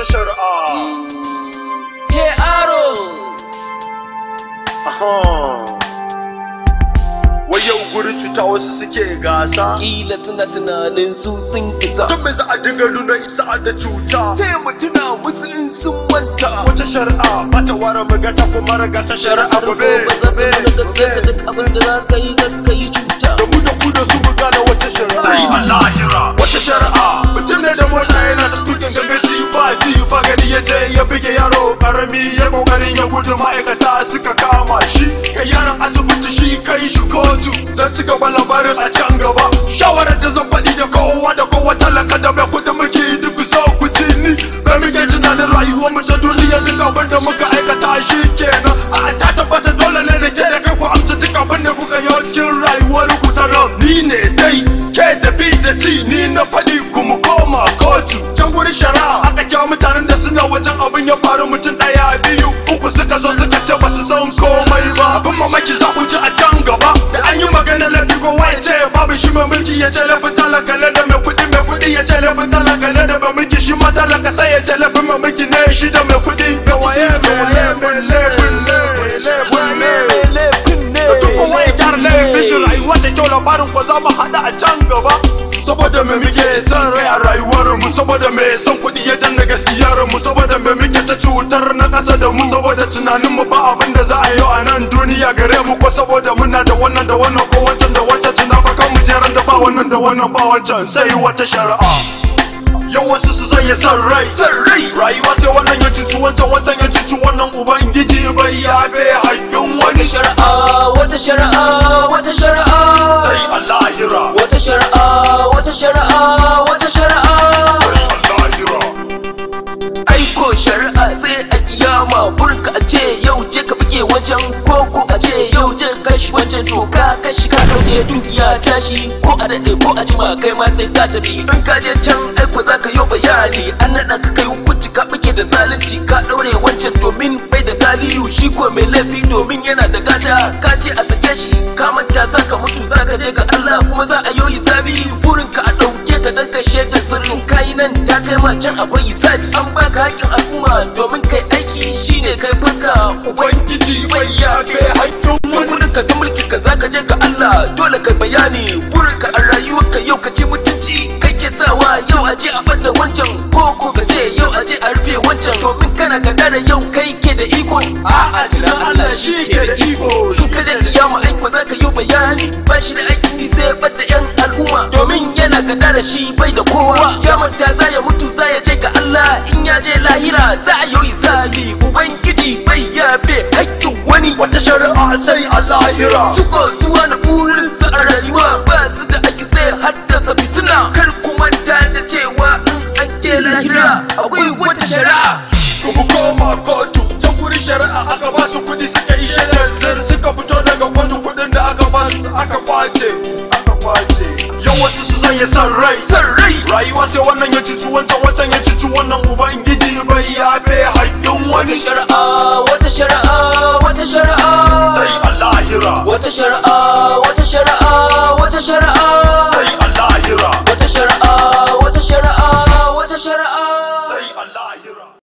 wata shari'a. Ke aro. Wai yau gurin cuta wasu suke gasa. Kila suna tunanin su sun isa. Don me za a dinga nuna isa da cuta. Sai mu tuna wasu in sun manta. Wata shari'a ba ta ware magata kuma raga ta shari'a gobe. Duk abin da za ka yi ka yi cuta. Da mu da ku da su mu gane wata shari'a. Sai Allah jira wata shari'a. Mutum ne da mota yana da tukin gangaji ba gari ya je ya bige yaro karami ya kokarin ya gudu ma'aikata suka kama shi. Kai yaron asibiti shi kai shi kotu. Zan ci gaba labarin a can gaba. Shawarar da zan faɗi da kowa talaka da bai kuɗi muke duk so ku ci ni. Bai muke tunanin rayuwar mu ta duniya duk abin da muka aikata shi kenan. A ta tabbata dole ne da ke da kai ku amsa duk abin da kuka yi cikin rayuwar ku ta nan. Ni ne dai ke da bi da ci ni na faɗi kuma koma kotu. Can gurin shari'a aka kira mutanen da suna wajen abin ya faru mutum ɗaya biyu uku suka zo suka ce ba su san komai ba. Abin mamaki za ku ci a can gaba. Da an yi magana lafi kowa ya ce babu shi mai mulki ya ce laifin talaka ne da mai kuɗi ya ce laifin talaka ne da mai mulki shi ma talaka sai ya ce laifin mai mulki ne shi da mai kuɗi. Da waye mai laifin ne. Da duk kowa ya gyara laifin shi rayuwa da kyau labarin ko za mu haɗa a can gaba. Saboda me muke son rai a rayuwar mu, saboda me son kuɗi ya danna gaskiyar mu, saboda me muke ta cutar na ƙasa da mu, saboda tunanin mu ba abin da za a yi a nan duniya gare mu, ko saboda muna da wannan ko wancan da wancan tuna ba kan mu jeran da ba wannan da wannan ba wancan sai wata shari'a. Yau wasu su sanya son rai rayuwa sai wannan ya cuci wancan ya cuci wannan ubangiji bai yabe haƙƙin wani shari'a wata shari'a wata shari'a sai Allah yira wata shari'a wata shari'a wata shari'a sai Allah yira. Aiko shari'a sai a kiyama burka a ce yau je ka buge wajen koko a ce yau je kashi wancan to ka kashi ka dauke dukiya tashi ko a dade ko a jima kai ma sai ka tafi in ka je can aiko za ka yi bayani an naɗa ka kai hukunci ka buge da zalunci ka daure wancan domin bai da galiyu shi ko mai laifi domin yana da gata ka ce a sake shi ka manta za ka mutu za ka je ga Allah kuma za a yi hisabi burin ka a dauke ka dan kashe da sirrin kai nan ta kai ma can akwai hisabi an baka haƙƙin al'umma domin kai aiki shine kai fuska ubangiji bai yabe haƙƙin wani ka ga mulki ka za ka je ga Allah dole ka bayani burin ka a rayuwarka yau ka ci mutunci kai ke sawa yau aje a bada wancan ko ka ce yau aje a rufe wancan domin kana ka da yau kai ke da iko a'a tunan Allah shi ke da iko. in ka je kiyama aiko za ka yi bayani ba shi da aiki sai ya bada yan al'umma domin yana gada da shi bai da kowa ya manta za ya mutu za ya je ga Allah in ya je lahira za a yi hisabi ubangiji bai yabe haƙƙin wani Wata shari'a sai Allah yira suko suwa na burin su a rayuwa ba su da ake sai haddasa fitina kar ku manta da cewa in an je lahira akwai wata shari'a. Kuma koma kotu can gurin shari'a aka ba su kuɗi suka yi shaidar suka fito daga kotu kuɗin da aka ba su aka kwace. Yau wasu su sanya son rai rayuwa sai wannan ya cuci wancan ya cuci wannan ubangiji bai yabe haƙƙin wani shari'a wata shari'a wata shari'a sai Allah yira wata shari'a wata shari'a wata shari'a